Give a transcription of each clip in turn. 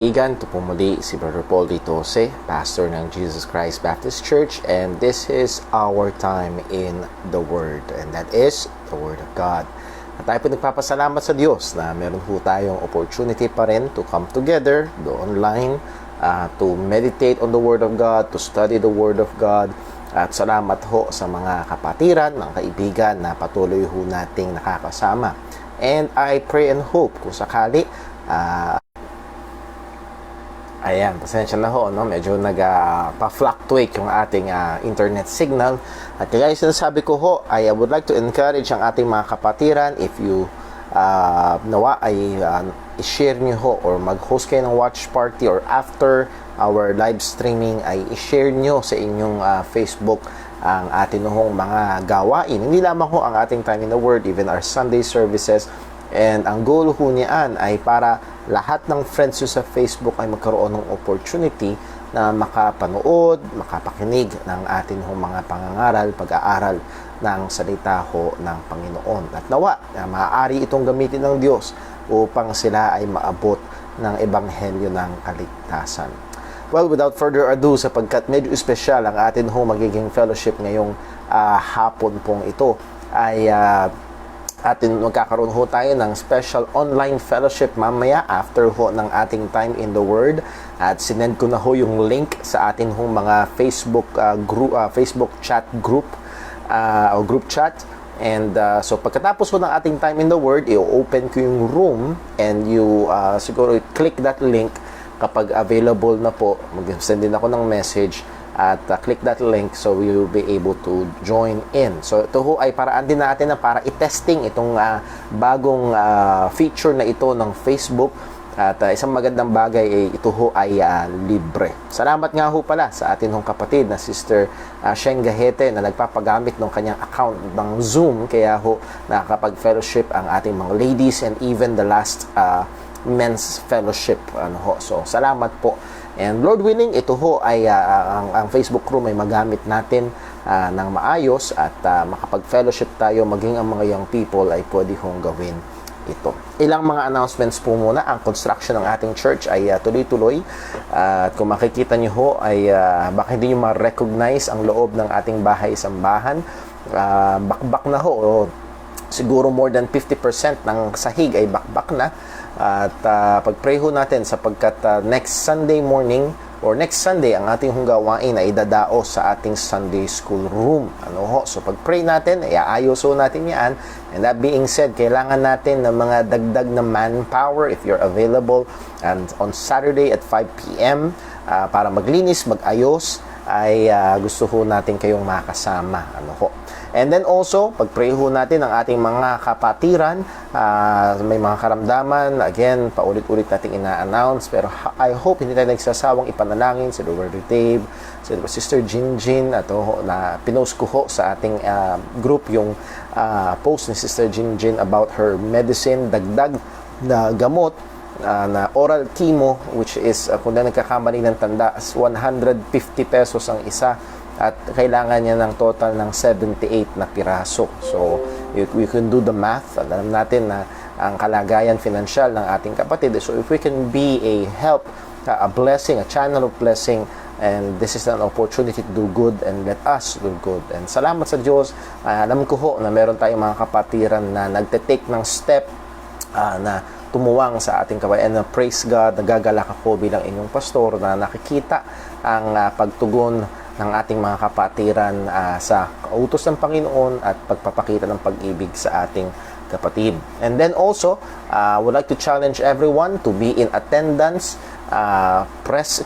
kaibigan, ito po muli si Brother Paul Ditose, pastor ng Jesus Christ Baptist Church, and this is our time in the Word, and that is the Word of God. At tayo po nagpapasalamat sa Diyos na meron po tayong opportunity pa rin to come together, do online, to meditate on the Word of God, to study the Word of God. At salamat ho sa mga kapatiran, mga kaibigan na patuloy ho nating nakakasama. And I pray and hope kung sakali, ayan, pasensya na ho, no? Medyo nagpa-fluctuate yung ating internet signal. At kaya yung sinasabi ko ho, I would like to encourage ang ating mga kapatiran, if you nawa ay i-share nyo ho or mag-host kayo ng watch party or after our live streaming ay i-share nyo sa inyong Facebook ang ating hong mga gawain. Hindi lamang ho ang ating time in the Word, even our Sunday services. And ang goal ho niyan ay para lahat ng friends nyo sa Facebook ay magkaroon ng opportunity na makapanood, makapakinig ng ating hong mga pangangaral, pag-aaral ng salita ho ng Panginoon. At nawa, maaari itong gamitin ng Diyos upang sila ay maabot ng ebanghelyo ng kaligtasan. Well, without further ado, sapagkat medyo espesyal ang atin ho magiging fellowship ngayong hapon pong ito, ay atin magkakaroon ho tayo ng special online fellowship mamaya after ho ng ating time in the Word. At sinend ko na ho yung link sa atin hong mga Facebook group, Facebook chat group o group chat. And so pagkatapos ho ng ating time in the Word, i-open ko yung room and you siguro click that link kapag available na po. Mag-send din ako ng message at click that link so we will be able to join in. So ito ho ay paraan din natin na para i-testing itong bagong feature na ito ng Facebook. At isang magandang bagay ay ito ho ay libre. Salamat nga ho pala sa atin hong kapatid na Sister Sheng Gahete na nagpapagamit ng kanyang account ng Zoom. Kaya ho nakakapag-fellowship ang ating mga ladies and even the last men's fellowship. So salamat po. And Lord willing, ito ho ay ang Facebook room ay magamit natin ng maayos at makapag-fellowship tayo, maging ang mga young people ay pwede hong gawin ito. Ilang mga announcements po muna. Ang construction ng ating church ay tuloy-tuloy. At kung makikita nyo ho, ay baka hindi nyo ma-recognize ang loob ng ating bahay-sambahan. Bakbak na ho. Siguro more than 50% ng sahig ay bakbak na. At pag-pray ho natin sapagkat next Sunday morning or next Sunday ang ating hong gawain ay idadaos sa ating Sunday school room. So pag-pray natin, iaayos ho natin yan. And that being said, kailangan natin ng mga dagdag na manpower if you're available. And on Saturday at 5 p.m. Para maglinis, mag-ayos, ay gusto ho natin kayong makasama. And then also, pag-pray ho natin ang ating mga kapatiran, may mga karamdaman, again, paulit-ulit nating ina-announce, pero I hope hindi tayo nagsasawang ipanalangin si Brother Dave, si Sister Jinjin, at na pinost ko ho sa ating group yung post ni Sister Jinjin about her medicine, dagdag na gamot, na oral chemo, which is, kung na nagkakamali ng tanda, 150 pesos ang isa. At kailangan niya ng total ng 78 na piraso. So, we can do the math. Alam natin na ang kalagayan financial ng ating kapatid. So, if we can be a help, a blessing, a channel of blessing, and this is an opportunity to do good, and let us do good. And salamat sa Diyos. Alam ko ho na meron tayong mga kapatiran na nagte-take ng step na tumuwang sa ating kabayan. Praise God, nagagalak ako bilang inyong pastor na nakikita ang pagtugon ng ating mga kapatiran sa kautos ng Panginoon at pagpapakita ng pag-ibig sa ating kapatid. And then also, I would like to challenge everyone to be in attendance.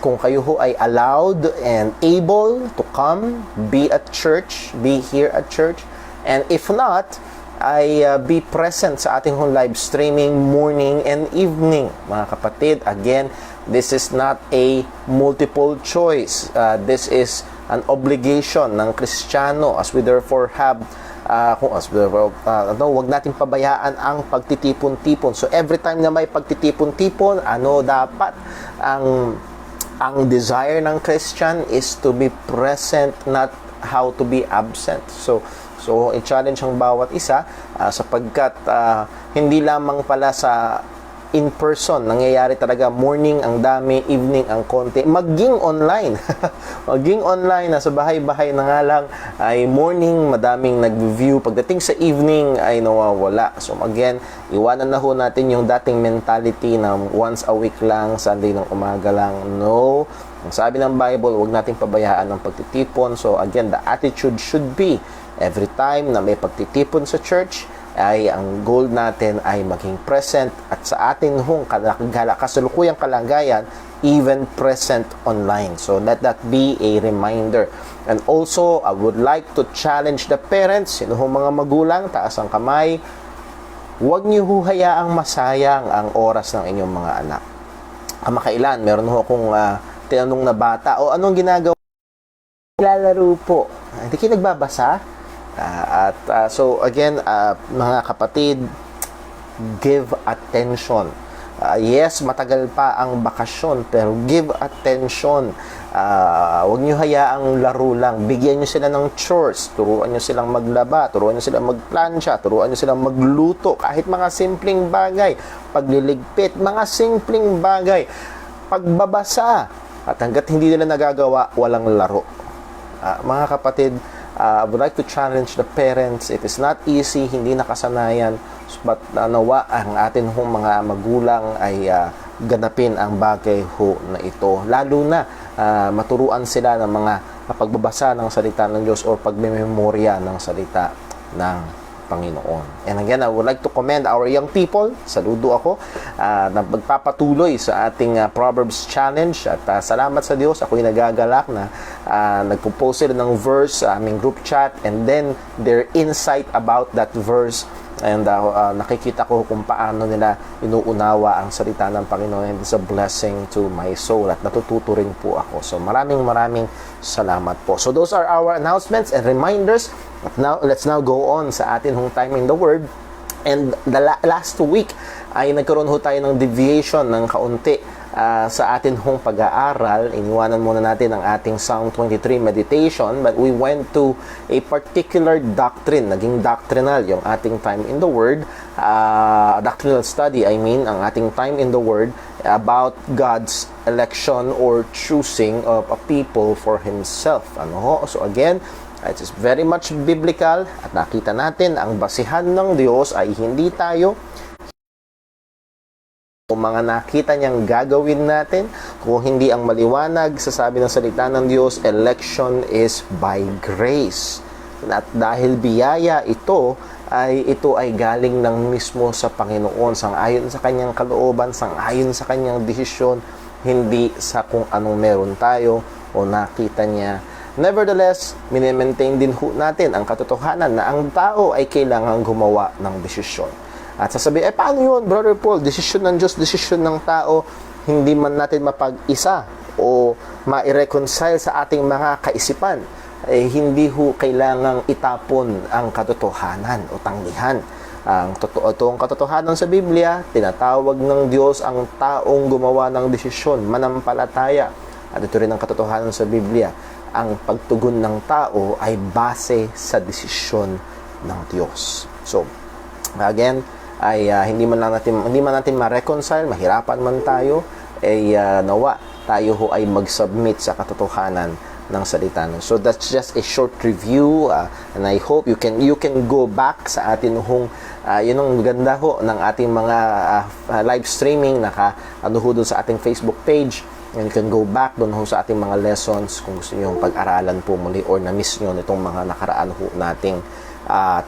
Kung kayo ho ay allowed and able to come, be at church, be here at church. And if not, ay be present sa ating live streaming morning and evening. Mga kapatid, again, this is not a multiple choice. This is an obligation ng Kristiyano as we therefore have wag natin pabayaan ang pagtitipon-tipon. So every time na may pagtitipon-tipon, dapat ang desire ng Christian is to be present, not how to be absent. So i-challenge ang bawat isa sapagkat hindi lamang pala sa in person. Nangyayari talaga, morning ang dami, evening ang konti. Maging online. Maging online, nasa bahay-bahay na nga lang, ay morning, madaming nag-view. Pagdating sa evening, ay nawawala. So again, iwanan na ho natin yung dating mentality na once a week lang, Sunday ng umaga lang. No. Ang sabi ng Bible, huwag nating pabayaan ng pagtitipon. So again, the attitude should be, every time na may pagtitipon sa church, ay ang goal natin ay maging present at sa atin hong kasalukuyang kalagayan, even present online. So let that be a reminder. And also, I would like to challenge the parents, sino hong mga magulang, taas ang kamay, huwag niyo hayaang masayang ang oras ng inyong mga anak. Kamakailan, meron ho akong tinanong na bata, o anong ginagawa? Lalaro po. Hindi kayo nagbabasa? So again, mga kapatid, give attention. Yes, matagal pa ang bakasyon, pero give attention. Huwag nyo hayaang laro lang. Bigyan nyo sila ng chores. Turuan nyo silang maglaba, turuan nyo silang magplansya, turuan nyo silang magluto. Kahit mga simpleng bagay, pagliligpit, mga simpleng bagay, pagbabasa. At hanggat hindi nila nagagawa, walang laro. Mga kapatid, I would like to challenge the parents. It is not easy, hindi nakasanayan, but nawa ang atin hong mga magulang ay ganapin ang bagay ho na ito. Lalo na maturuan sila ng mga pagbabasa ng salita ng Diyos o pagmemorya ng salita ng Panginoon. And again, I would like to commend our young people. Saludo ako na magpapatuloy sa ating Proverbs Challenge. At salamat sa Diyos. Ako'y nagagalak na nagpo-post sila ng verse sa aming group chat, and then their insight about that verse. And nakikita ko kung paano nila inuunawa ang salita ng Panginoon, and it's a blessing to my soul. At natututo rin po ako. So maraming salamat po. So those are our announcements and reminders. But now, let's now go on sa atin hong time in the Word. And the last week ay nagkaroon ho tayo ng deviation ng kaunti sa atin hong pag-aaral. Iniwanan muna natin ang ating Psalm 23 meditation, but we went to a particular doctrine. Naging doctrinal yung ating time in the Word. Doctrinal study, ang ating time in the Word about God's election or choosing of a people for Himself. So again, it is very much biblical, at nakita natin ang basihan ng Diyos ay hindi tayo. Kung mga nakita niyang gagawin natin, kung hindi ang maliwanag sa sabi ng salita ng Diyos, election is by grace. At dahil biyaya ito ay galing ng mismo sa Panginoon, sang-ayon sa kanyang kalooban, sang-ayon sa kanyang desisyon, hindi sa kung anong meron tayo o nakita niya. Nevertheless, mini-maintain din ho natin ang katotohanan na ang tao ay kailangang gumawa ng desisyon. At sasabihin, paano yun, Brother Paul? Desisyon ng Diyos, desisyon ng tao, hindi man natin mapag-isa o ma-reconcile sa ating mga kaisipan. Hindi ho kailangang itapon ang katotohanan o tanggihan. Ang katotohanan sa Biblia, tinatawag ng Diyos ang taong gumawa ng desisyon, manampalataya. At ito rin ang katotohanan sa Biblia. Ang pagtugon ng tao ay base sa desisyon ng Diyos. So, again, hindi man natin ma-reconcile, mahirapan man tayo, nawa tayo ho ay mag-submit sa katotohanan ng salita. So that's just a short review, and I hope you can go back sa atin hong yun ang ganda ho ng ating mga live streaming ho doon sa ating Facebook page. And you can go back doon ho sa ating mga lessons kung gusto niyo pag-aralan po muli or na-miss niyo nitong mga nakaraan ho nating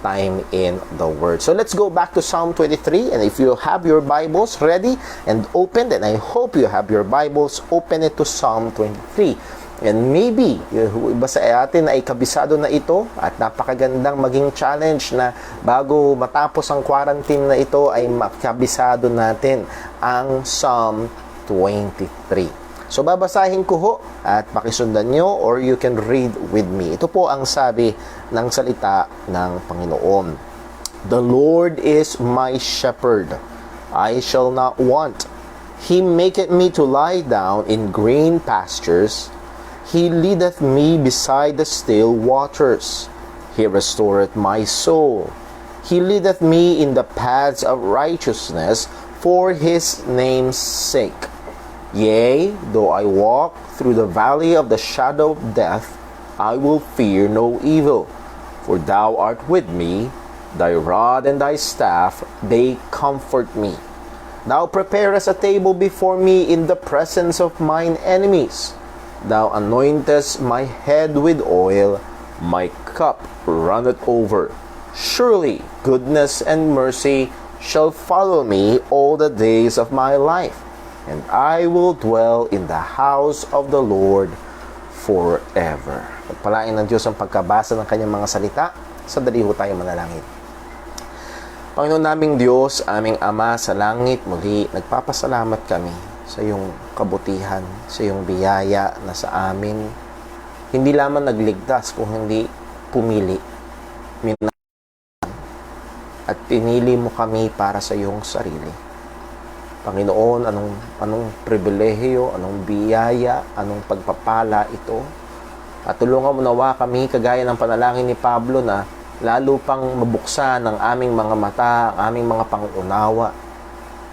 time in the Word. So let's go back to Psalm 23, and if you have your Bibles ready and opened, and I hope you have your Bibles, open it to Psalm 23. And maybe iba sa atin ay kabisado na ito, at napakagandang maging challenge na bago matapos ang quarantine na ito ay makabisado natin ang Psalm 23. So babasahin ko ho at pakisundan nyo, or you can read with me. Ito po ang sabi ng salita ng Panginoon. The Lord is my shepherd, I shall not want. He maketh me to lie down in green pastures. He leadeth me beside the still waters. He restoreth my soul. He leadeth me in the paths of righteousness for his name's sake. Yea, though I walk through the valley of the shadow of death, I will fear no evil, for thou art with me, thy rod and thy staff, they comfort me. Thou preparest a table before me in the presence of mine enemies. Thou anointest my head with oil, my cup runneth over. Surely goodness and mercy shall follow me all the days of my life, and I will dwell in the house of the Lord forever. Pagpalain ng Diyos ang pagkabasa ng kanyang mga salita. Sandali ho tayo manalangin. Panginoon naming Diyos, aming Ama sa langit, muli nagpapasalamat kami sa iyong kabutihan, sa iyong biyaya na sa amin hindi lamang nagligtas kung hindi pumili at pinili mo kami para sa iyong sarili. Panginoon, anong pribilehiyo, anong biyaya, anong pagpapala ito. At tulungan mo nawa kami kagaya ng panalangin ni Pablo na lalo pang mabuksan ang aming mga mata, ang aming mga pangunawa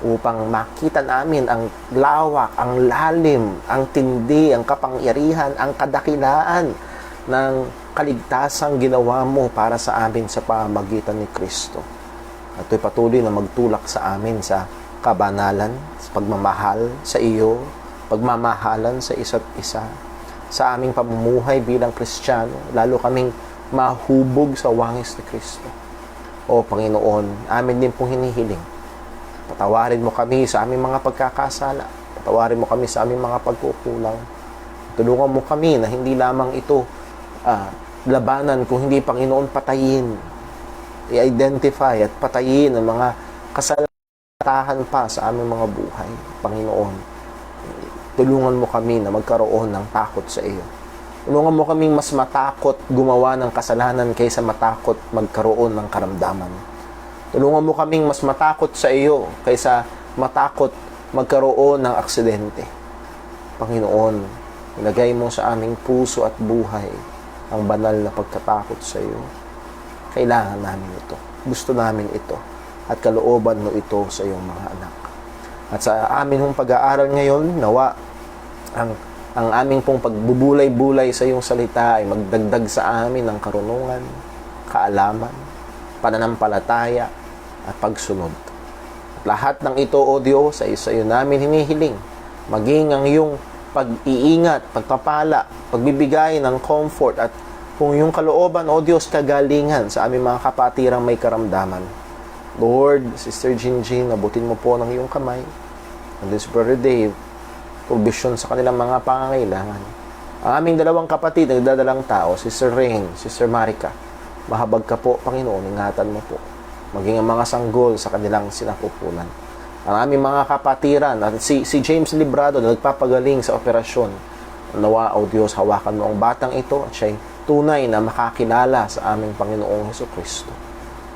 upang makita namin ang lawak, ang lalim, ang tindi, ang kapangyarihan, ang kadakilaan ng kaligtasang ginawa mo para sa amin sa pamamagitan ni Kristo. At ito'y patuloy na magtulak sa amin sa kabanalan, sa pagmamahal sa iyo, pagmamahalan sa isa't isa, sa aming pamumuhay bilang Kristiyano, lalo kaming mahubog sa wangis ni Kristo. O Panginoon, amin din pong hinihiling. Patawarin mo kami sa aming mga pagkakasala. Patawarin mo kami sa aming mga pagkukulang. Tulungan mo kami na hindi lamang ito labanan, kung hindi, Panginoon, patayin. I-identify at patayin ang mga kasalanan pa sa aming mga buhay. Panginoon, tulungan mo kami na magkaroon ng takot sa iyo. Tulungan mo kaming mas matakot gumawa ng kasalanan kaysa matakot magkaroon ng karamdaman. Tulungan mo kaming mas matakot sa iyo kaysa matakot magkaroon ng aksidente. Panginoon, ilagay mo sa aming puso at buhay ang banal na pagkatakot sa iyo. Kailangan namin ito. Gusto namin ito. At kalooban mo ito sa iyong mga anak. At sa amin hong pag-aaral ngayon, nawa ang aming pong pagbubulay-bulay sa iyong salita ay magdagdag sa amin ng karunungan, kaalaman, pananampalataya, at pagsunod. At lahat ng ito, O Diyos, ay sa iyo namin hinihiling. Maging ang iyong pag-iingat, pagpapala, pagbibigay ng comfort, at kung yung kalooban, O Diyos, kagalingan sa aming mga kapatirang may karamdaman. Lord, Sister Jinjin, abutin mo po ng iyong kamay. And this Brother Dave, provision sa kanilang mga pangangailangan. Ang aming dalawang kapatid, nagdadalang tao, Sister Rain, Sister Marika, mahabag ka po, Panginoon, ingatan mo po. Maging ang mga sanggol sa kanilang sinapupunan. Ang aming mga kapatiran, at si James Librado na nagpapagaling sa operasyon, nawa, O Diyos, hawakan mo ang batang ito at siya'y tunay na makakilala sa aming Panginoong Hesukristo.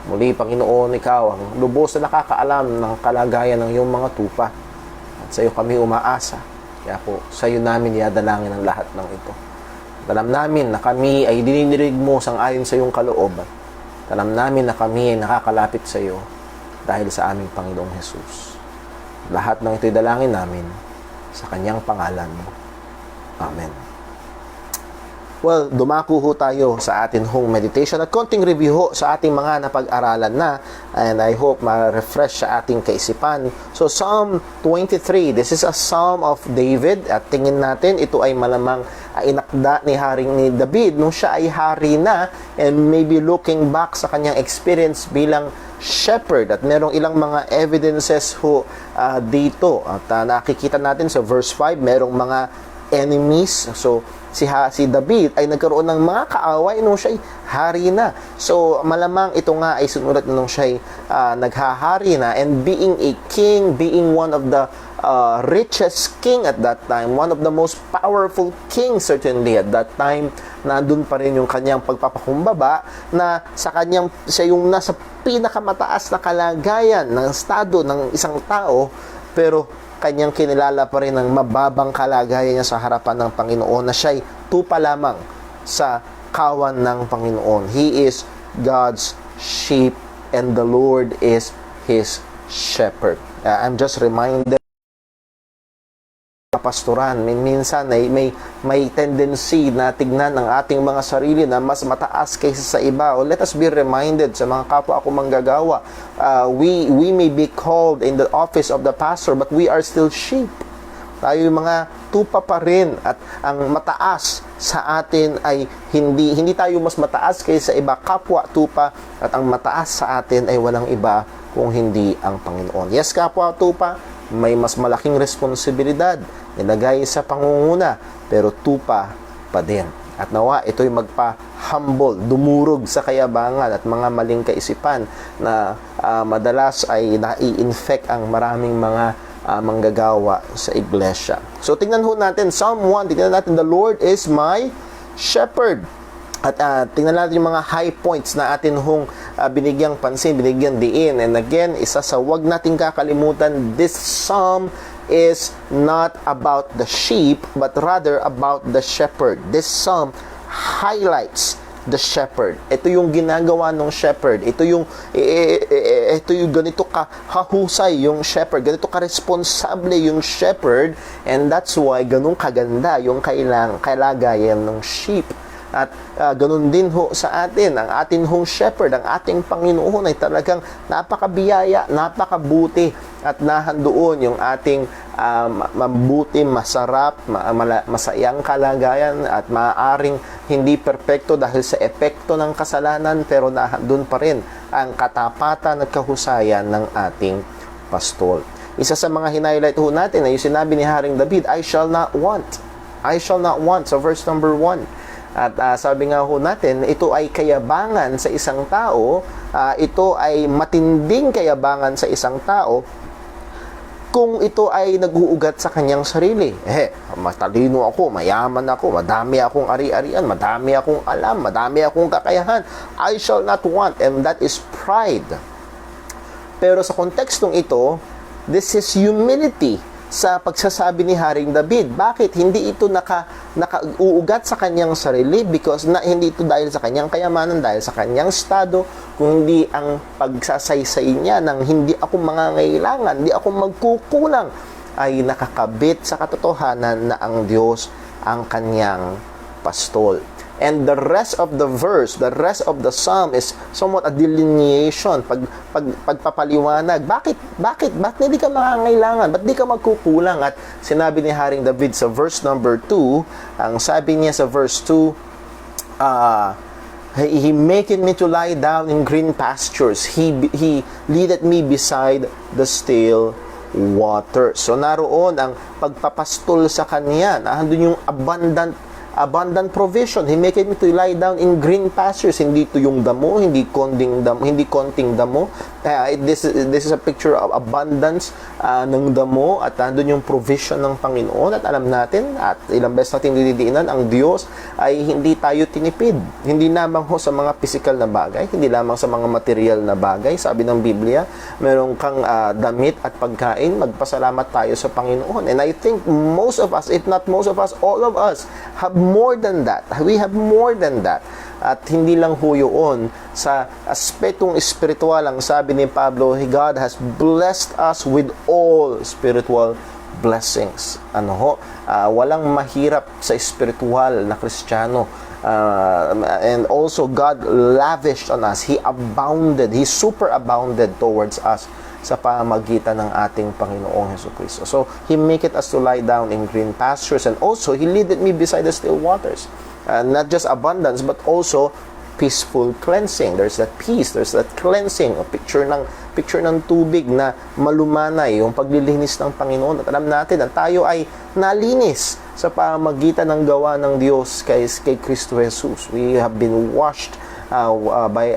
Muli, Panginoon, ikaw ang lubos na nakakaalam ng kalagayan ng iyong mga tupa. At sa iyo kami umaasa. Kaya po, sa iyo namin iadalangin ang lahat ng ito. Alam namin na kami ay dinidirig mo sang-ayon sa iyong kalooban. Alam namin na kami ay nakakalapit sa iyo dahil sa aming Panginoong Hesus. Lahat ng ito'y dalangin namin sa kanyang pangalan. Amen. Well, dumako ho tayo sa atin hong meditation at konting review ho sa ating mga napag-aralan na, and I hope ma-refresh sa ating kaisipan. So, Psalm 23, this is a Psalm of David, at tingin natin, ito ay malamang inakda ni David nung siya ay hari na, and maybe looking back sa kanyang experience bilang shepherd, at merong ilang mga evidences ho dito. At nakikita natin sa verse 5, merong mga enemies. So, si David ay nagkaroon ng mga kaaway nung siya ay hari na. So, malamang ito nga ay sinulat nung siya ay naghahari na, and being a king, being one of the richest king at that time, one of the most powerful king certainly at that time, nandun pa rin yung kanyang pagpapakumbaba na sa kanyang, siya yung nasa pinakamataas na kalagayan ng estado ng isang tao, pero kanyang kinilala pa rin ang mababang kalagayan niya sa harapan ng Panginoon, na siya'y tupa lamang sa kawan ng Panginoon. He is God's sheep and the Lord is His shepherd. I'm just reminded pastoran, minsan ay may tendency na tignan ang ating mga sarili na mas mataas kaysa sa iba. O let us be reminded sa mga kapwa ako manggagawa, we may be called in the office of the pastor, but we are still sheep. Tayo yung mga tupa pa rin, at ang mataas sa atin ay hindi tayo mas mataas kaysa iba, kapwa tupa, at ang mataas sa atin ay walang iba kung hindi ang Panginoon. Yes, kapwa tupa, may mas malaking responsibilidad nilagay sa pangunguna, pero tupa pa din. At nawa ito'y magpa-humble, dumurog sa kayabangan at mga maling kaisipan na madalas ay nai-infect ang maraming mga manggagawa sa iglesia. So tingnan ho natin Psalm 1, tingnan natin, the Lord is my shepherd. At tingnan natin yung mga high points na atin hong binigyang pansin, binigyang diin. And again, isa sa wag nating kakalimutan, this psalm is not about the sheep, but rather about the shepherd. This psalm highlights the shepherd. Ito yung ginagawa ng shepherd. Ito yung ganito kahusay yung shepherd. Ganito ka-responsable yung shepherd. And that's why ganun kaganda yung kalagayan ng sheep. At ganun din ho sa atin, ang atin hong shepherd, ang ating Panginoon ay talagang napakabiyaya, napakabuti, at nahandoon yung ating mabuti, masarap, masayang kalagayan, at maaaring hindi perpekto dahil sa epekto ng kasalanan, pero nahandun pa rin ang katapatan at kahusayan ng ating pastol. Isa sa mga hinighlight ho natin ay yung sinabi ni Haring David, I shall not want. I shall not want. So verse number 1. At sabi nga ho natin, ito ay kayabangan sa isang tao, ito ay matinding kayabangan sa isang tao kung ito ay nag-uugat sa kanyang sarili. Matalino ako, mayaman ako, madami akong ari-arian, madami akong alam, madami akong kakayahan. I shall not want, and that is pride. Pero sa kontekstong ito, this is humility sa pagsasabi ni Haring David. Bakit? Hindi ito nakauugat sa kanyang sarili, because hindi ito dahil sa kanyang kayamanan, dahil sa kanyang estado, kundi ang pagsasaysay niya ng hindi ako mangangailangan, hindi ako magkukulang, ay nakakabit sa katotohanan na ang Diyos ang kanyang pastol. And the rest of the verse, the rest of the psalm is somewhat a delineation, pagpapaliwanag. Bakit hindi ka makangailangan? Ba't di ka magkukulang? At sinabi ni Haring David sa verse number 2, ang sabi niya sa verse 2, He maketh me to lie down in green pastures. He leadeth me beside the still water. So naroon ang pagpapastol sa kanya. Nandun yung abundant provision. He maketh me to lie down in green pastures. Hindi ito yung damo, hindi konting damo. This is a picture of abundance ng damo, at nandun yung provision ng Panginoon. At alam natin, at ilang beses natin didiinan, ang Diyos ay hindi tayo tinipid. Hindi lamang ho sa mga physical na bagay, hindi lamang sa mga material na bagay. Sabi ng Biblia, meron kang damit at pagkain, magpasalamat tayo sa Panginoon. And I think most of us, if not most of us, all of us have more than that. We have more than that. At hindi lang ho yun, sa aspetong espiritual, ang sabi ni Pablo, God has blessed us with all spiritual blessings. Walang mahirap sa espiritual na Kristiyano. And also, God lavished on us. He abounded. He superabounded towards us sa pamagitan ng ating Panginoong Jesucristo. So, He maketh us to lie down in green pastures, and also, He leadeth me beside the still waters. Not just abundance, but also peaceful cleansing. There's that peace, there's that cleansing, a picture ng tubig na malumanay, yung paglilinis ng Panginoon. At alam natin na tayo ay nalinis sa pamagitan ng gawa ng Diyos kay Kristo Jesus. We have been washed by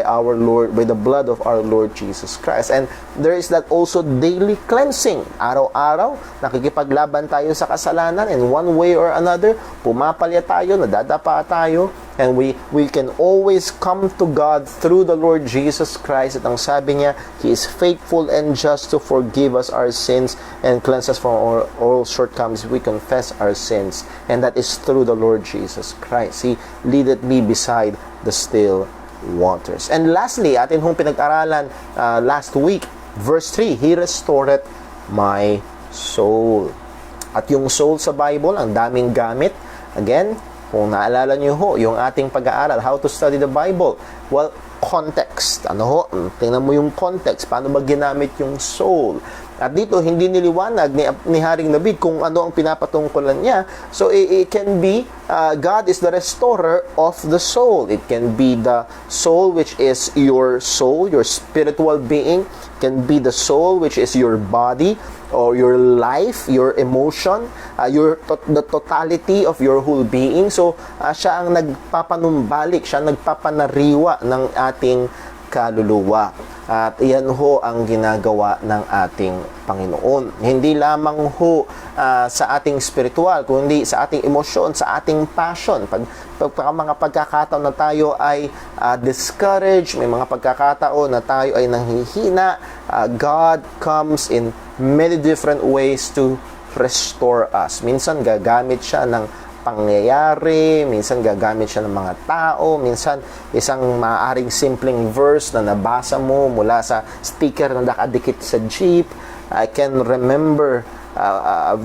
our Lord, by the blood of our Lord Jesus Christ. And there is that also daily cleansing. Araw-araw, nakikipaglaban tayo sa kasalanan, and one way or another, pumapalya tayo, nadadapa tayo, and we can always come to God through the Lord Jesus Christ. At ang sabi niya, He is faithful and just to forgive us our sins and cleanse us from all shortcomings. We confess our sins, and that is through the Lord Jesus Christ. He leadeth me beside the still waters. And lastly, atin hong pinag-aralan last week Verse 3, He restored my soul. At yung soul sa Bible, ang daming gamit. Again, kung naalala nyo ho, yung ating pag-aaral, how to study the Bible. Well, context. Ano ho? Tingnan mo yung context. Paano ba ginamit yung soul? At dito, hindi niliwanag ni Haring David kung ano ang pinapatungkulan niya. So, it can be, God is the restorer of the soul. It can be the soul which is your soul, your spiritual being. It can be the soul which is your body or your life, your emotion, the totality of your whole being. So, siya ang nagpapanumbalik, siya ang nagpapanariwa ng ating kaluluwa. At iyan ho ang ginagawa ng ating Panginoon. Hindi lamang ho sa ating spiritual, kundi sa ating emosyon, sa ating passion. Pag mga pagkakataon na tayo ay discouraged, may mga pagkakataon na tayo ay nanghihina, God comes in many different ways to restore us. Minsan gagamit siya ng pangyayari, minsan gagamit siya ng mga tao, minsan isang maaaring simpleng verse na nabasa mo mula sa sticker na nakadikit sa jeep. I can remember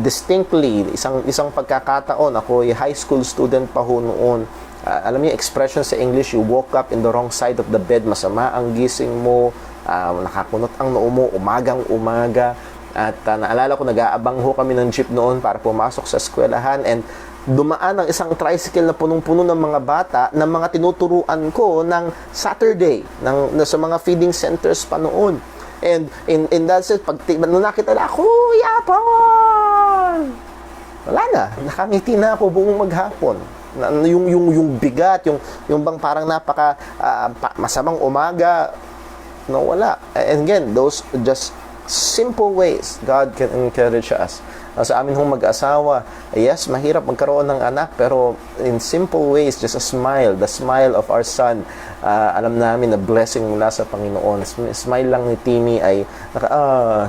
distinctly isang pagkakataon, ako ay high school student pa ho noon. Alam niyo, expression sa English, you woke up in the wrong side of the bed, masama ang gising mo, nakakunot ang noo mo, umagang-umaga. At naalala ko, nag-aabang ho kami ng jeep noon para pumasok sa eskwelahan, and dumaan ang isang tricycle na punong-puno ng mga bata ng mga tinuturuan ko ng Saturday sa mga feeding centers pa noon. And in that sense, nung nakita na, Kuya Paul! Wala na, nakangiti na ako buong maghapon. Yung bigat, yung bang parang napaka masamang umaga, wala. And again, those just simple ways God can encourage us. Sa amin hong mag-asawa, yes, mahirap magkaroon ng anak, pero in simple ways, just a smile, the smile of our son, alam namin na blessing mula sa Panginoon. Smile lang ni Timmy ay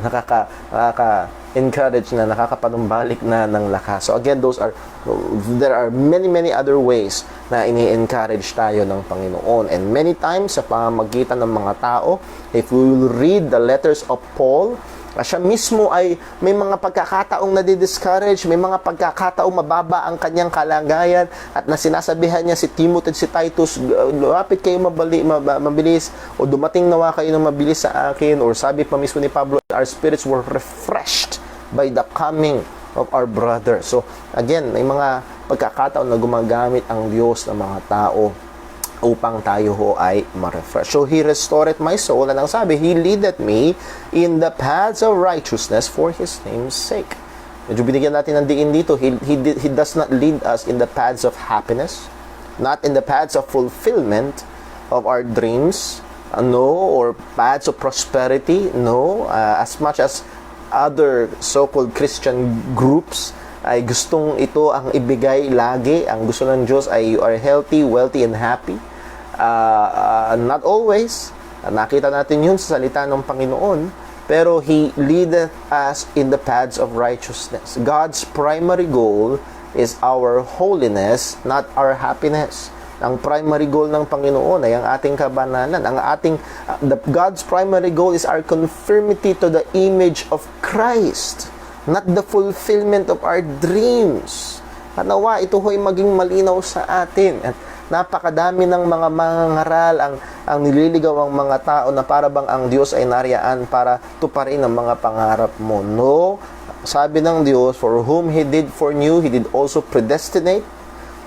nakaka-encourage na, nakakapanumbalik na ng lakas. So again, there are many other ways na ini-encourage tayo ng Panginoon. And many times, sa pamamagitan ng mga tao, if we will read the letters of Paul, siya mismo ay may mga pagkakataong nadi-discourage, may mga pagkakataong mababa ang kanyang kalagayan, at na sinasabihan niya si Timothy at si Titus, lumapit kayo mabilis, o dumating nawa kayo ng mabilis sa akin, or sabi pa mismo ni Pablo, our spirits were refreshed by the coming of our brother. So again, may mga pagkakataon na gumagamit ang Diyos ng mga tao upang tayo ho ay ma-refresh. So, He restored my soul, and ang sabi, He leadeth me in the paths of righteousness for His name's sake. Medyo binigyan natin ng diin dito. He does not lead us in the paths of happiness, not in the paths of fulfillment of our dreams, or paths of prosperity, as much as other so-called Christian groups ay gustong ito ang ibigay lagi. Ang gusto ng Diyos ay you are healthy, wealthy, and happy. Not always. Nakita natin yun sa salita ng Panginoon. Pero He leadeth us in the paths of righteousness. God's primary goal is our holiness, not our happiness. Ang primary goal ng Panginoon ay ang ating kabanalan. God's primary goal is our conformity to the image of Christ, not the fulfillment of our dreams. Nawa, ito ho'y maging malinaw sa atin. At napakadami ng mga mangangaral ang nililigaw ang mga tao na para bang ang Diyos ay nariyaan para tuparin ang mga pangarap mo. No, sabi ng Diyos, for whom He did foreknew, He did also predestinate.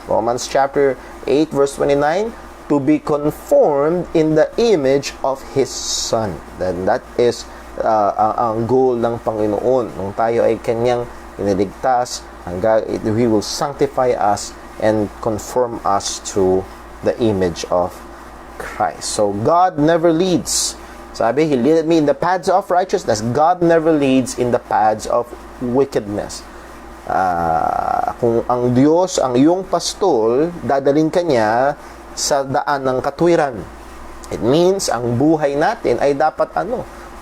Romans chapter 8 verse 29, to be conformed in the image of His Son. Then that is ang goal ng Panginoon. Nung tayo ay Kanyang iniligtas, He will sanctify us and conform us to the image of Christ. So God never leads. Sabi, He led me in the paths of righteousness. God never leads in the paths of wickedness. Kung ang Diyos ang iyong pastol, dadalhin ka niya sa daan ng katwiran. It means ang buhay natin ay dapat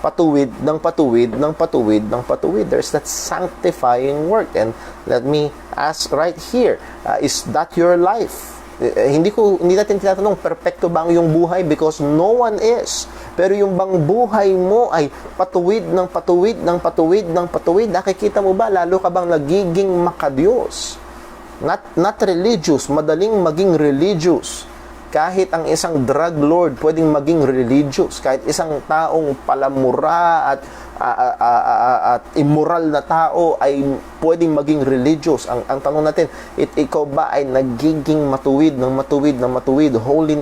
patuwid ng patuwid ng patuwid ng patuwid. There's that sanctifying work. And let me ask right here, is that your life? Hindi natin tinatanong, perfecto ba ang iyong buhay? Because no one is. Pero yung bang buhay mo ay patuwid ng patuwid ng patuwid ng patuwid, nakikita mo ba, lalo ka bang nagiging makadiyos? Not religious, madaling maging religious. Kahit ang isang drug lord pwedeng maging religious. Kahit isang taong palamura at immoral na tao ay pwedeng maging religious. Ang tanong natin, ikaw ba ay nagiging matuwid ng matuwid ng matuwid, holy,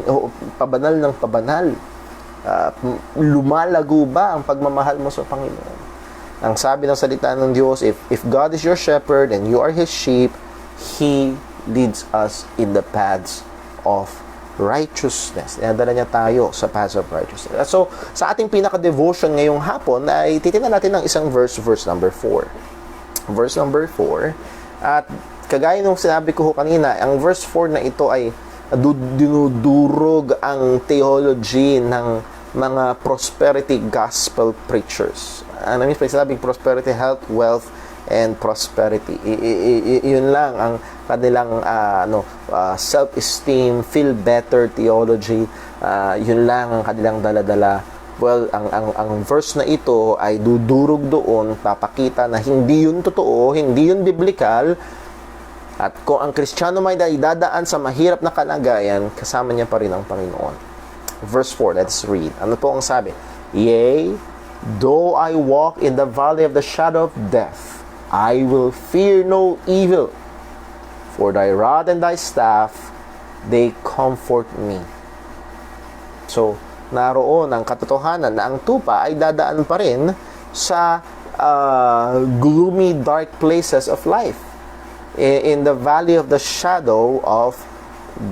pabanal ng pabanal? Lumalago ba ang pagmamahal mo sa Panginoon? Ang sabi ng salita ng Diyos, if God is your shepherd and you are His sheep, He leads us in the paths of righteousness. Dinadala niya tayo sa paths of righteousness. So, sa ating pinaka-devotion ngayong hapon, ay titingnan natin ng isang verse number 4. Verse number 4. At kagaya nung sinabi ko kanina, ang verse 4 na ito ay dinudurog ang theology ng mga prosperity gospel preachers. Ano means by sabing prosperity, health, wealth, and prosperity. Yun lang ang kanilang self-esteem, feel better theology. Yun lang ang kanilang dala-dala. Well, ang verse na ito ay dudurog doon, papakita na hindi yun totoo, hindi yun biblical. At kung ang Kristiyano may dadaan sa mahirap na kalagayan, kasama niya pa rin ang Panginoon. Verse 4, let's read. Ano po ang sabi? Yea, though I walk in the valley of the shadow of death, I will fear no evil, for thy rod and thy staff, they comfort me. So, naroon ang katotohanan na ang tupa ay dadaan pa rin sa gloomy, dark places of life, in the valley of the shadow of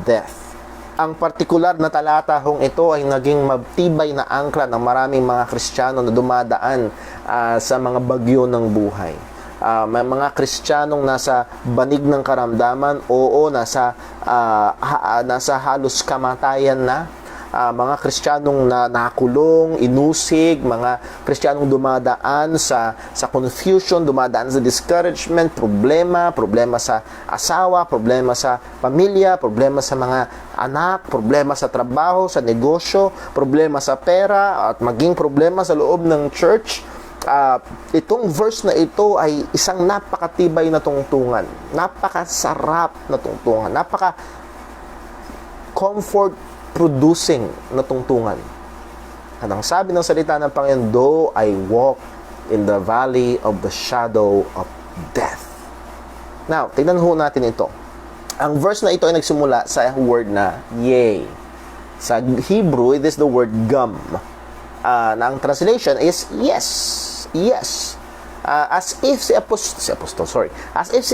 death. Ang partikular na talatahong ito ay naging matibay na angkla ng maraming mga Kristiyano na dumadaan sa mga bagyo ng buhay. May mga Kristiyanong nasa banig ng karamdaman, nasa halos kamatayan na. Mga Kristiyanong na nakulong, inusig, mga Kristiyanong dumadaan sa confusion, dumadaan sa discouragement, problema sa asawa, problema sa pamilya, problema sa mga anak, problema sa trabaho, sa negosyo, problema sa pera, at maging problema sa loob ng church. Itong verse na ito ay isang napakatibay na tungtungan, napakasarap na tungtungan, napaka-comfort producing na tungtungan. At ang sabi ng salita ng Panginoon, though I walk in the valley of the shadow of death. Now, tignan ho natin ito. Ang verse na ito ay nagsimula sa word na yea. Sa Hebrew, it is the word gam. Na ang translation is yes. Yes. As if si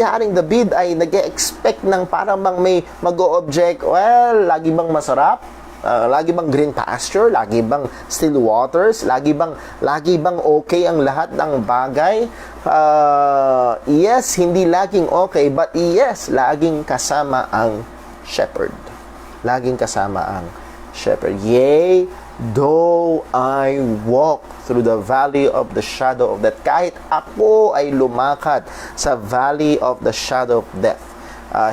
Haring David ay nag-expect ng parang bang may mag-o-object, well, lagi bang masarap? Lagi bang green pasture? Lagi bang still waters? Lagi bang okay ang lahat ng bagay? Yes, hindi laging okay, but yes, laging kasama ang shepherd. Laging kasama ang shepherd. Yea, though I walk through the valley of the shadow of death. Kahit ako ay lumakad sa valley of the shadow of death.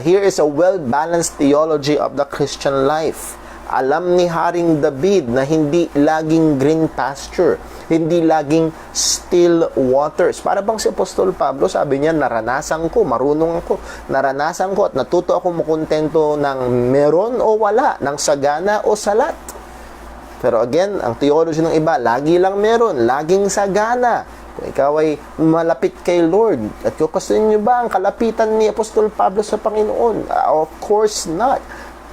Here is a well-balanced theology of the Christian life. Alam ni Haring David na hindi laging green pasture, hindi laging still waters. Para bang si Apostol Pablo, sabi niya, naranasan ko, marunong ako, naranasan ko at natuto ako makontento ng meron o wala, ng sagana o salat. Pero again, ang theology ng iba, lagi lang meron, laging sagana. Kung ikaw ay malapit kay Lord, at kukustuhin niyo ba ang kalapitan ni Apostol Pablo sa Panginoon? Of course not.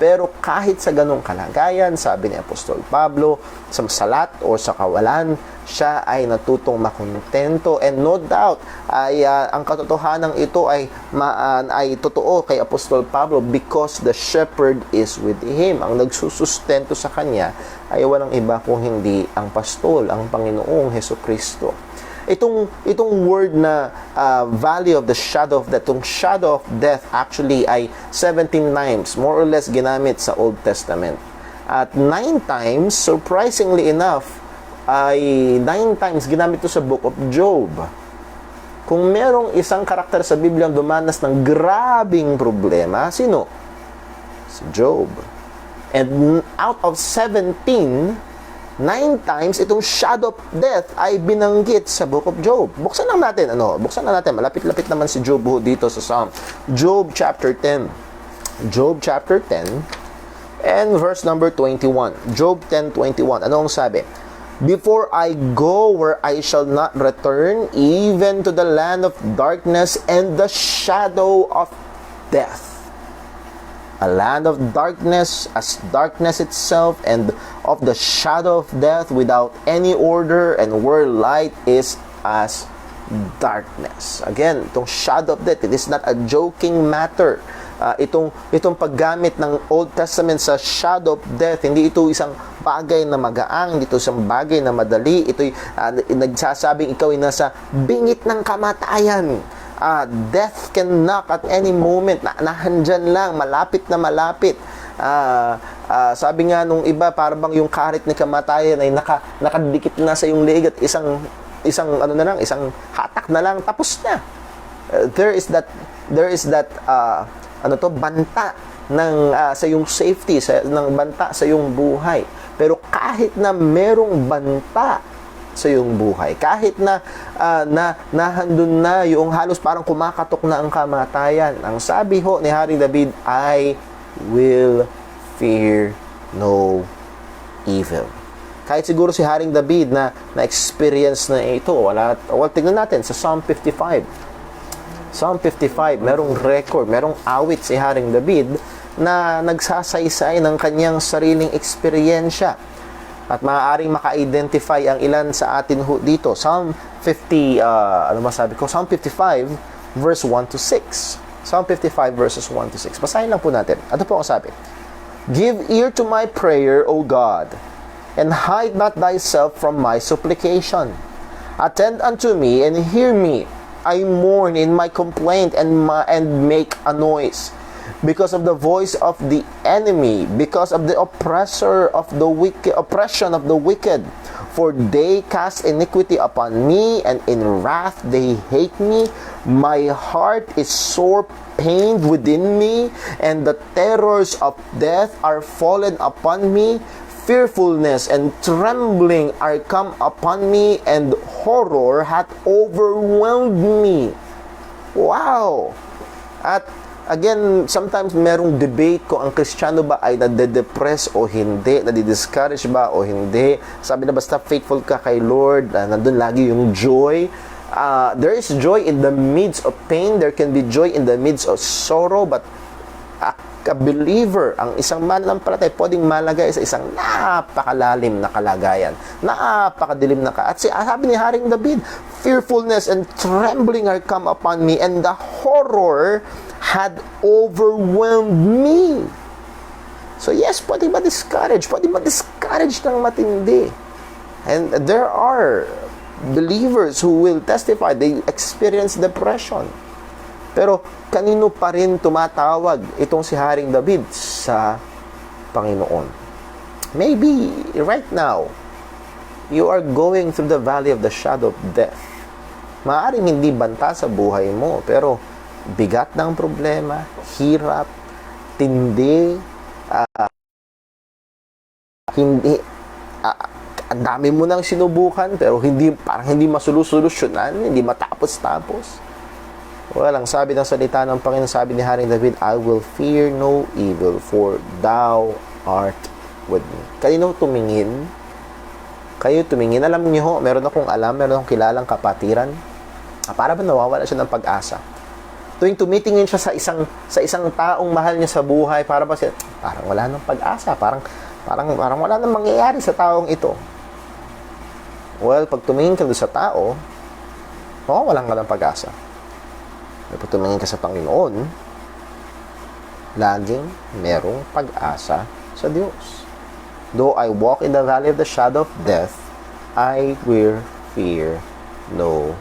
Pero kahit sa ganong kalagayan, sabi ni Apostol Pablo, sa salat o sa kawalan, siya ay natutong makontento. And no doubt, ay ang katotohanan ito ay totoo kay Apostol Pablo because the shepherd is with him. Ang nagsusustento sa kanya ay walang iba kung hindi ang pastol, ang Panginoong Hesukristo. Itong word na valley of the shadow of death, itong shadow of death actually ay 17 times, more or less, ginamit sa Old Testament. At 9 times, surprisingly enough, ay 9 times ginamit ito sa Book of Job. Kung merong isang karakter sa Biblia ang dumanas ng grabing problema, sino? Si Job. And out of 17, 9 times itong shadow of death ay binanggit sa book of Job. Buksan lang natin, malapit-lapit naman si Job dito sa Psalm. Job chapter 10. Job chapter 10 and verse number 21. Job 10:21. Ano ang sabi? Before I go where I shall not return, even to the land of darkness and the shadow of death. A land of darkness, as darkness itself, and of the shadow of death, without any order, and where light is as darkness. Again, itong shadow of death, it is not a joking matter. Itong paggamit ng Old Testament sa shadow of death, hindi ito isang bagay na magaang, hindi ito isang bagay na madali. Ito'y nagsasabing ikaw ay nasa bingit ng kamatayan. Death can knock at any moment. Nahandyan lang, malapit na malapit. Sabi nga nung iba, parang yung karit ni kamatayan ay nakadikit na sa iyong leeg at isang hatak na lang, tapos na. There is that banta ng sa iyong safety, ng banta sa iyong buhay. Pero kahit na merong banta sa iyong buhay, kahit na nahandun na yung halos parang kumakatok na ang kamatayan, ang sabi ho ni Haring David, I will fear no evil. Kahit siguro si Haring David na-experience na ito, tignan natin sa Psalm 55. Psalm 55, merong record, merong awit si Haring David na nagsasaysay ng kanyang sariling eksperyensya. At maaaring maka-identify ang ilan sa atin dito. Psalm 50, Psalm 55 verse 1 to 6. Psalm 55 verses 1 to 6. Basahin lang po natin. Ano po ang sabi? Give ear to my prayer, O God, and hide not thyself from my supplication. Attend unto me and hear me. I mourn in my complaint and make a noise because of the voice of the enemy, because of the oppression of the wicked. For they cast iniquity upon me, and in wrath they hate me. My heart is sore pained within me, and the terrors of death are fallen upon me. Fearfulness and trembling are come upon me, and horror hath overwhelmed me. Wow! At again, sometimes merong debate kung ang Kristiyano ba ay nade-depress o hindi, nadi-discourage ba o hindi. Sabi na basta faithful ka kay Lord, nandun lagi yung joy. There is joy in the midst of pain. There can be joy in the midst of sorrow, but a believer, ang isang mananampalatay, pwedeng malagay sa isang napakalalim na kalagayan, napakadilim na At sabi ni Haring David, fearfulness and trembling are come upon me, and the horror had overwhelmed me. So yes, pwede ma-discourage ng matindi. And there are believers who will testify, they experience depression. Pero kanino pa rin tumatawag itong si Haring David? Sa Panginoon. Maybe right now, you are going through the valley of the shadow of death. Maaaring hindi banta sa buhay mo, pero bigat ng problema, hirap, tindi, ang dami mo nang sinubukan, pero parang hindi masolusyonan, hindi matapos-tapos. Well, ang sabi ng salita ng Panginoon, sabi ni Haring David, I will fear no evil, for thou art with me. Kanino tumingin? Kayo tumingin. Alam niyo ho, meron akong kilalang kapatiran. Para ba nawawala siya ng pag-asa? Tuwing tumitingin siya sa isang taong mahal niya sa buhay, parang wala nang pag-asa, parang wala nang mangyayari sa taong ito. Well, pag tumingin ka doon sa tao, walang ka ng pag-asa. Pag tumingin ka sa Panginoon, laging merong pag-asa sa Diyos. Though I walk in the valley of the shadow of death, I will fear no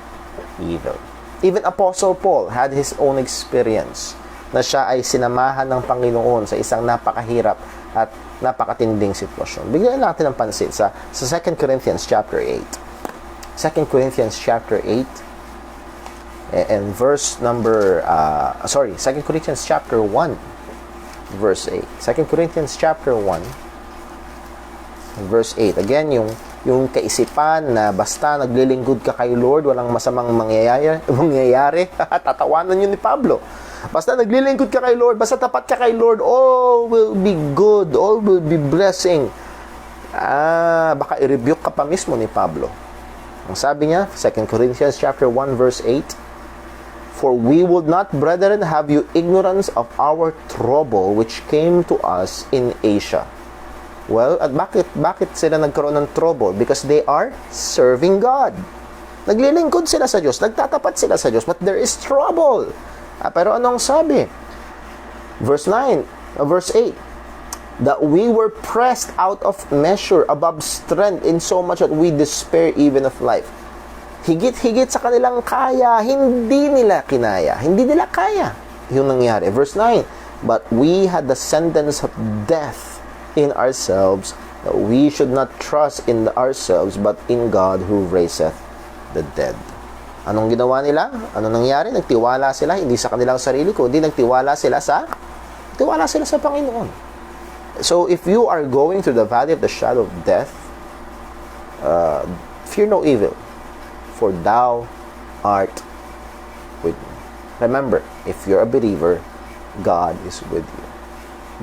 evil. Even Apostle Paul had his own experience na siya ay sinamahan ng Panginoon sa isang napakahirap at napakatinding sitwasyon. Bigyan natin ng pansin sa 2 Corinthians chapter 8. 2 Corinthians chapter 8 and verse number 2 Corinthians chapter 1 verse 8. 2 Corinthians chapter 1 Verse 8. Again, yung kaisipan na basta naglilingkod ka kay Lord, walang masamang mangyayari. Tatawanan yun ni Pablo. Basta naglilingkod ka kay Lord, basta tapat ka kay Lord, all will be good, all will be blessing. Baka i-rebuke ka pa mismo ni Pablo. Ang sabi niya, 2 Corinthians chapter 1 verse 8, "For we would not, brethren, have you ignorance of our trouble which came to us in Asia." Well, at bakit sila nagkaroon ng trouble? Because they are serving God. Naglilingkod sila sa Diyos, nagtatapat sila sa Diyos, but there is trouble. Pero anong sabi? Verse 8, "That we were pressed out of measure, above strength, in so much that we despair even of life." Higit sa kanilang kaya, hindi nila kinaya. Hindi nila kaya. Yung nangyari. Verse 9, "But we had the sentence of death in ourselves, that we should not trust in ourselves, but in God who raiseth the dead." Anong ginawa nila? Ano nangyari? Nagtiwala sila, hindi sa kanilang sarili, kundi nagtiwala sila sa Panginoon. So, if you are going through the valley of the shadow of death, fear no evil, for thou art with me. Remember, if you're a believer, God is with you.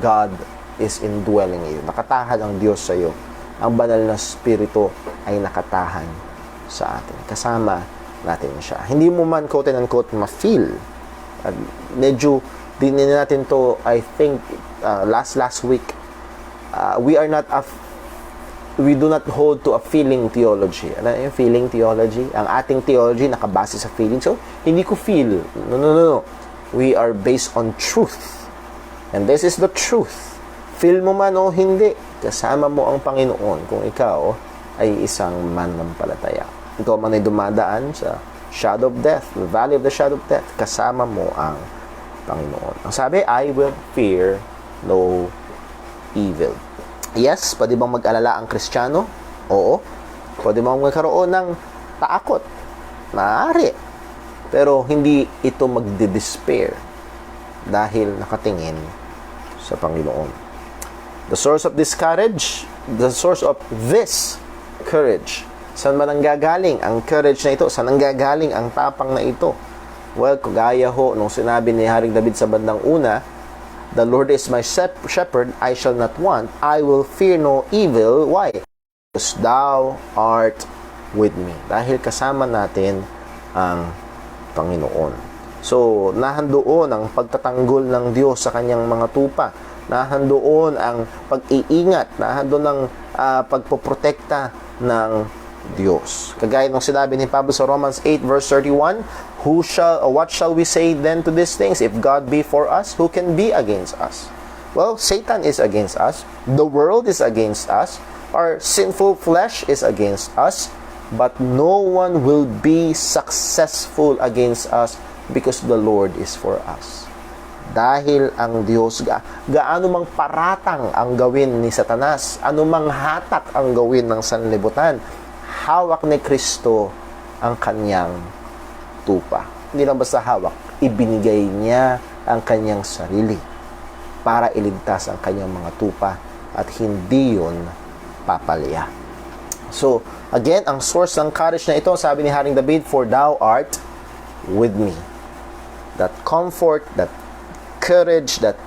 God is indwelling you. Nakatahan ang Diyos sa iyo. Ang banal na Espiritu ay nakatahan sa atin. Kasama natin siya. Hindi mo man, quote and unquote, ma-feel. Medyo din natin to, I think, last week. We do not hold to a feeling theology. Ano yung feeling theology? Ang ating theology nakabase sa feeling. So, hindi ko feel. No. We are based on truth. And this is the truth. Feel mo man o hindi, kasama mo ang Panginoon kung ikaw ay isang mananampalataya. Ikaw man ay dumadaan sa shadow of death, the valley of the shadow of death, kasama mo ang Panginoon. Ang sabi, "I will fear no evil." Yes, pwede bang mag-alala ang Kristiyano? Oo. Pwede bang magkaroon ng takot? Maaari. Pero hindi ito magde-despair dahil nakatingin sa Panginoon. The source of this courage, saan man nanggagaling ang courage na ito? Saan nanggagaling ang tapang na ito? Well, kagaya ho, nung sinabi ni Haring David sa bandang una, "The Lord is my shepherd, I shall not want. I will fear no evil." Why? Because thou art with me. Dahil kasama natin ang Panginoon. So, nahandoon ang pagtatanggol ng Diyos sa kanyang mga tupa. Nahandoon ang pag-iingat, nahandoon ang pagpoprotekta ng Diyos. Kagaya ng sinabi ni Pablo sa Romans 8 verse 31, what shall we say then to these things? If God be for us, who can be against us? Well, Satan is against us, the world is against us, our sinful flesh is against us, but no one will be successful against us because the Lord is for us. Dahil ang Diyos, gaano mang paratang ang gawin ni Satanas, anumang hatak ang gawin ng sanlibutan, hawak ni Kristo ang kanyang tupa. Hindi lang basta hawak, ibinigay niya ang kanyang sarili para iligtas ang kanyang mga tupa at hindi yun papalya. So, again, ang source ng courage na ito, sabi ni Haring David, "For thou art with me." That comfort, that courage, that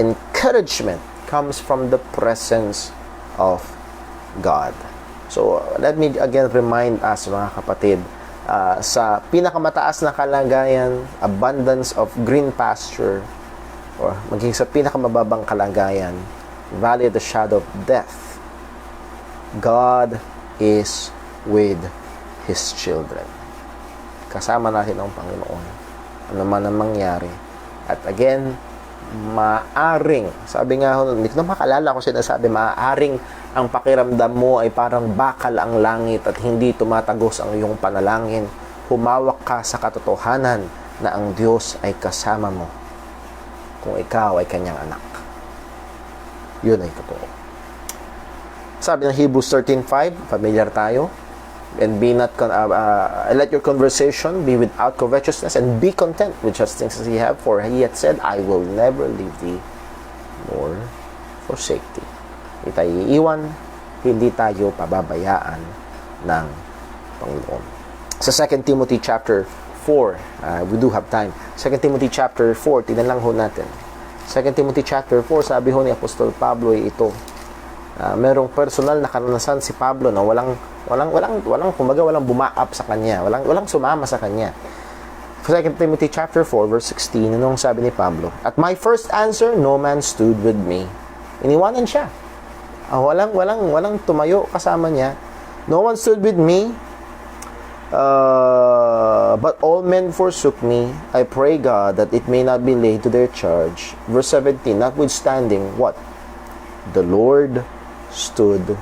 encouragement comes from the presence of God. So, let me again remind us, mga kapatid, sa pinakamataas na kalagayan, abundance of green pasture, or maging sa pinakamababang kalagayan, valley of the shadow of death, God is with His children. Kasama natin ang Panginoon. Ano man ang mangyari. At again, maaring, sabi nga, hindi ko na makalala kung sinasabi, maaring ang pakiramdam mo ay parang bakal ang langit at hindi tumatagos ang iyong panalangin. Humawak ka sa katotohanan na ang Diyos ay kasama mo kung ikaw ay kanyang anak. Yun ay totoo. Sabi ng Hebrews 13:5, familiar tayo, and be not let your conversation be without covetousness, and be content with such things as ye have, for he hath said, I will never leave thee nor forsake thee. Hindi tayo iiwan, hindi tayo pababayaan ng Panginoon. Sa 2 Timothy chapter 4, we do have time. 2 Timothy chapter 4, tingnan lang ho natin. 2 Timothy chapter 4, sabi ho ni Apostol Pablo ito. Merong personal na karanasan si Pablo na walang bumaap sa kanya, walang sumama sa kanya. 2 Timothy chapter 4 verse 16, anong sabi ni Pablo? At my first answer, no man stood with me. Iniwanan siya. Walang tumayo kasama niya. No one stood with me, but all men forsook me. I pray God that it may not be laid to their charge. Verse 17, notwithstanding, what? The Lord stood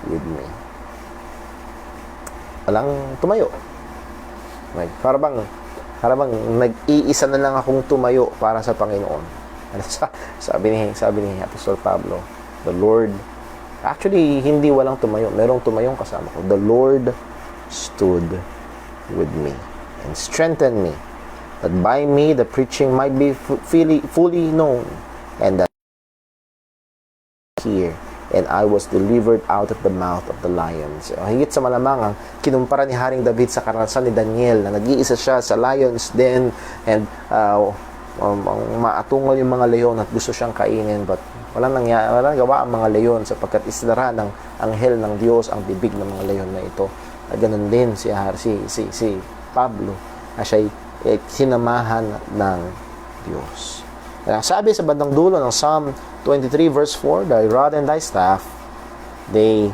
with me. Walang tumayo. Para bang nag-iisa na lang akong tumayo para sa Panginoon. Sabi ni Apostol Pablo, the Lord, actually, hindi walang tumayo. Merong tumayong kasama ko. The Lord stood with me and strengthened me, that by me the preaching might be fully known, and that here, and I was delivered out of the mouth of the lions. Higit sa malamang, kinumpara ni Haring David sa karanasan ni Daniel na nag-iisa siya sa lions den, and maatungol yung mga leon at gusto siyang kainin, but walang gawa ang mga leon sapagkat isnara ng anghel ng Diyos ang bibig ng mga leon na ito. At ganun din si Pablo na siya'y sinamahan ng Diyos. Sabi sa bandang dulo ng Psalm 23 verse 4, thy rod and thy staff, they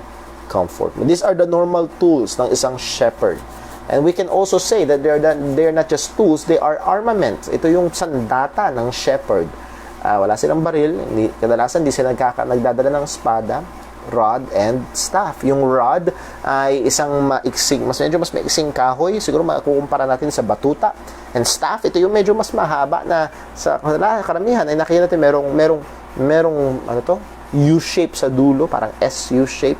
comfort me. These are the normal tools ng isang shepherd. And we can also say that they're not just tools, they are armaments. Ito yung sandata ng shepherd. Wala silang baril, kadalasan di sila nagdadala ng espada, rod and staff. Yung rod ay isang medyo mas maiksing kahoy, siguro makukumpara natin sa batuta. And staff, ito yung medyo mas mahaba na sa karamihan ay nakikita natin merong U-shape sa dulo, parang SU shape.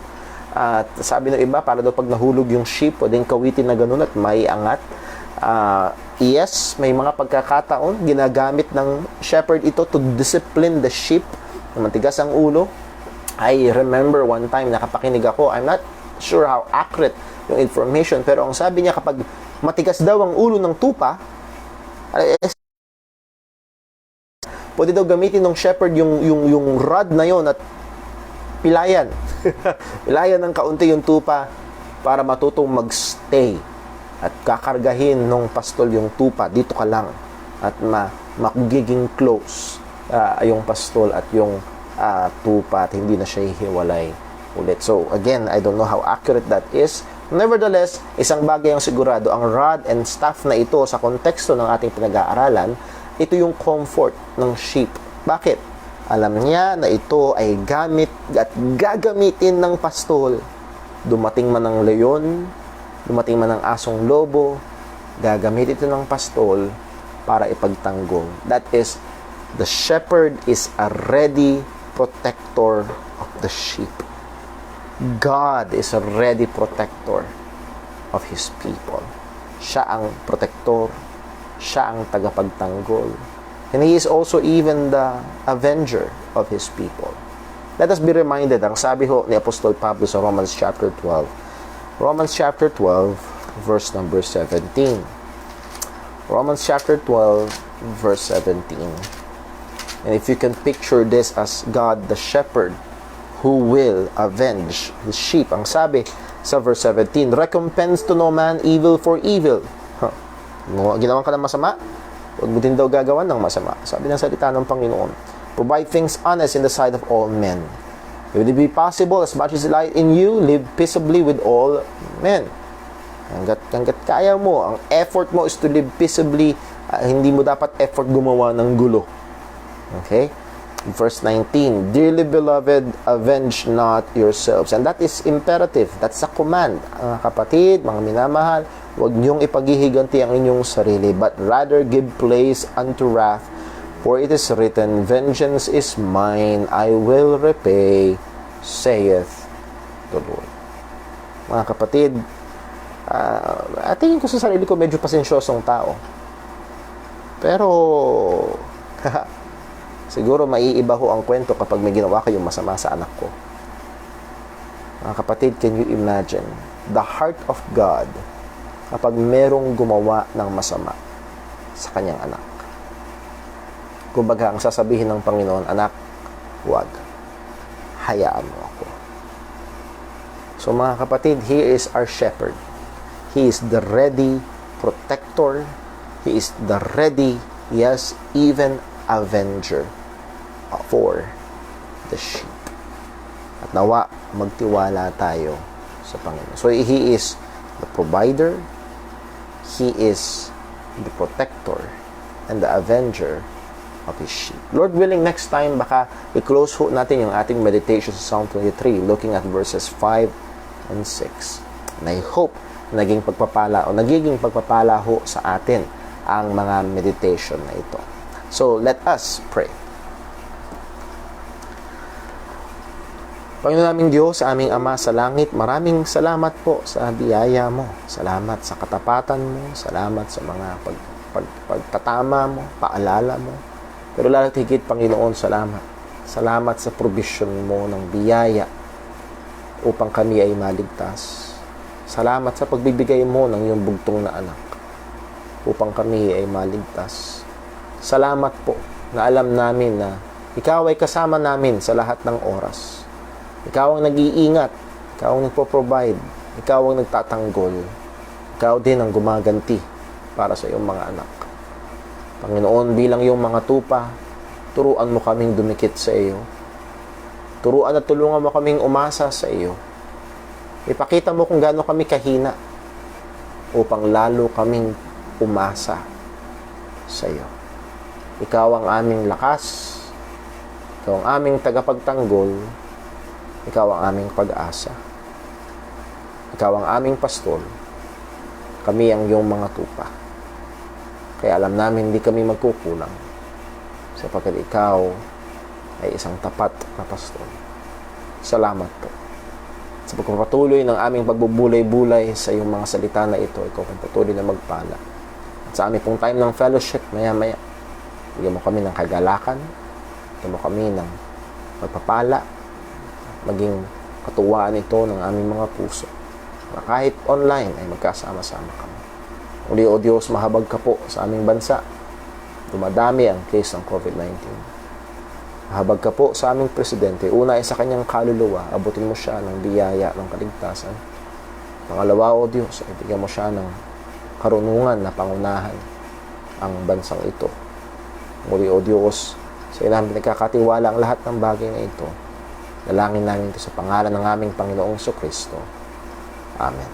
At sabi ng iba, para daw pag nahulog yung sheep, pwedeng kawitin na ganun at may angat. Yes, may mga pagkakataon, ginagamit ng shepherd ito to discipline the sheep. Matigas ang ulo. I remember one time, nakapakinig ako, I'm not sure how accurate yung information, pero ang sabi niya, kapag matigas daw ang ulo ng tupa, pwede daw gamitin ng shepherd yung rod na yon at pilayan. Pilayan ng kaunti yung tupa para matutong magstay at kakargahin ng pastol yung tupa. Dito ka lang at magiging close yung pastol at yung tupa at hindi na siya hihiwalay ulit. So again, I don't know how accurate that is. Nevertheless, isang bagay ang sigurado, ang rod and staff na ito sa konteksto ng ating pinag-aaralan, ito yung comfort ng sheep. Bakit? Alam niya na ito ay gamit at gagamitin ng pastol. Dumating man ng leon, dumating man ng asong lobo, gagamit ito ng pastol para ipagtanggol. That is, the shepherd is a ready protector of the sheep. God is a ready protector of His people. Siya ang protector, siya ang tagapagtanggol. And He is also even the avenger of His people. Let us be reminded, ang sabi ho ni Apostol Pablo sa Romans chapter 12. Romans chapter 12, verse number 17. Romans chapter 12, verse 17. And if you can picture this as God the shepherd who will avenge His sheep. Ang sabi sa verse 17, recompense to no man evil for evil. Ginawan ka ng masama, huwag mo din daw gagawan ng masama. Sabi ng salita ng Panginoon, provide things honest in the sight of all men. If it be possible, as much as it lies in you, live peaceably with all men. Hanggat kaya mo, ang effort mo is to live peaceably, hindi mo dapat effort gumawa ng gulo. Okay? Verse 19, dearly beloved, avenge not yourselves. And that is imperative. That's a command. Mga kapatid, mga minamahal, huwag niyong ipaghihiganti ang inyong sarili, but rather give place unto wrath. For it is written, vengeance is mine, I will repay, saith the Lord. Mga kapatid, tingin ko sa sarili ko medyo pasensyosong tao. Pero, siguro maiiba ho ang kwento kapag may ginawa kayong masama sa anak ko. Mga kapatid, can you imagine the heart of God kapag merong gumawa ng masama sa kanyang anak? Kumbaga, ang sasabihin ng Panginoon, anak, huwag. Hayaan mo ako. So mga kapatid, He is our shepherd. He is the ready protector. He is the ready, yes, even avenger for the sheep. At nawa, magtiwala tayo sa Panginoon. So He is the provider, He is the protector, and the avenger of His sheep. Lord willing, next time, baka i-close ho natin yung ating meditation sa Psalm 23, looking at verses 5 and 6. And I hope naging pagpapala ho sa atin ang mga meditation na ito. So, let us pray. Panginoon naming Diyos, sa aming Ama sa langit, maraming salamat po sa biyaya mo. Salamat sa katapatan mo. Salamat sa mga pagtatama mo, paalala mo. Pero lalo't higit, Panginoon, salamat. Salamat sa provision mo ng biyaya upang kami ay maligtas. Salamat sa pagbibigay mo ng iyong bugtong na anak upang kami ay maligtas. Salamat po na alam namin na Ikaw ay kasama namin sa lahat ng oras. Ikaw ang nag-iingat. Ikaw ang nagpo-provide. Ikaw ang nagtatanggol. Ikaw din ang gumaganti para sa iyong mga anak. Panginoon, bilang iyong mga tupa, turuan mo kaming dumikit sa iyo. Turuan at tulungan mo kaming umasa sa iyo. Ipakita mo kung gaano kami kahina upang lalo kaming umasa sa iyo. Ikaw ang aming lakas. Ikaw ang aming tagapagtanggol. Ikaw ang aming pag-asa. Ikaw ang aming pastol. Kami ang iyong mga tupa. Kaya alam namin hindi kami magkukulang sapagkat ikaw ay isang tapat na pastol. Salamat po. Sa pagpapatuloy ng aming pagbubulay-bulay sa iyong mga salita na ito, ikaw ang patuloy na magpala. At sa aming pong time ng fellowship, maya-maya, bigyan mo kami ng kagalakan, bigyan mo kami ng pagpapala, maging katuwaan ito ng aming mga puso. Na kahit online ay magkasama-sama kami. Uli, O Diyos, mahabag ka po sa aming bansa. Dumadami ang case ng COVID-19. Mahabag ka po sa aming presidente. Una ay sa kanyang kaluluwa, abutin mo siya ng biyaya ng kaligtasan. Pangalawa, O Diyos, ay bigyan mo siya ng karunungan na pangunahan ang bansang ito. Muli, O Diyos, sa iyo namin nagkakatiwala ang lahat ng bagay na ito. Dalangin namin ito sa pangalan ng aming Panginoong Kristo. Amen.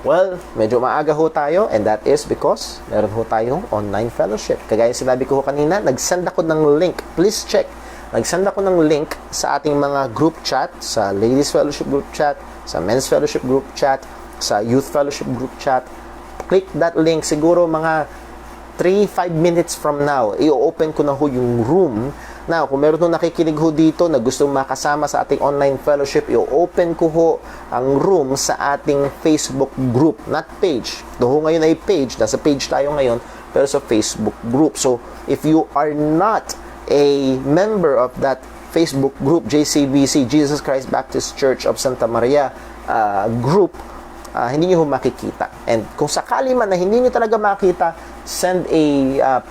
Well, medyo maaga ho tayo, and that is because meron ho tayong online fellowship. Kagaya sinabi ko ho kanina, nag-send ako ng link. Please check. Nag-send ako ng link sa ating mga group chat, sa Ladies Fellowship group chat, sa Men's Fellowship group chat, sa Youth Fellowship group chat. Click that link. Siguro mga 3-5 minutes from now, i-open ko na ho yung room. Now, kung meron nung nakikinig ho dito na gustong makasama sa ating online fellowship, i-open ko ho ang room sa ating Facebook group, not page. Doon ngayon ay page, nasa page tayo ngayon, pero sa Facebook group. So, if you are not a member of that Facebook group, JCBC, Jesus Christ Baptist Church of Santa Maria group, hindi nyo makikita. And kung sakali man na hindi nyo talaga makita, send a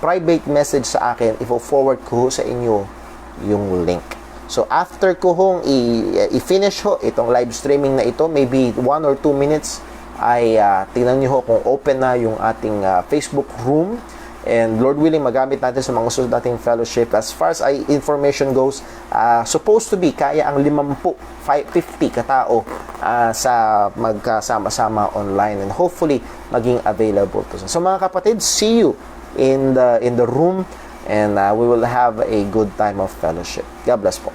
private message sa akin, i-forward ko sa inyo yung link. So after ko hong i-finish ho itong live streaming na ito, maybe 1 or 2 minutes, ay tingnan nyo ho kung open na yung ating Facebook room. And Lord willing, magamit natin sa mga susunod nating fellowship. As far as information goes, supposed to be, kaya ang 50 katao sa magkasama-sama online. And hopefully, maging available to. So mga kapatid, see you in the room. And we will have a good time of fellowship. God bless po.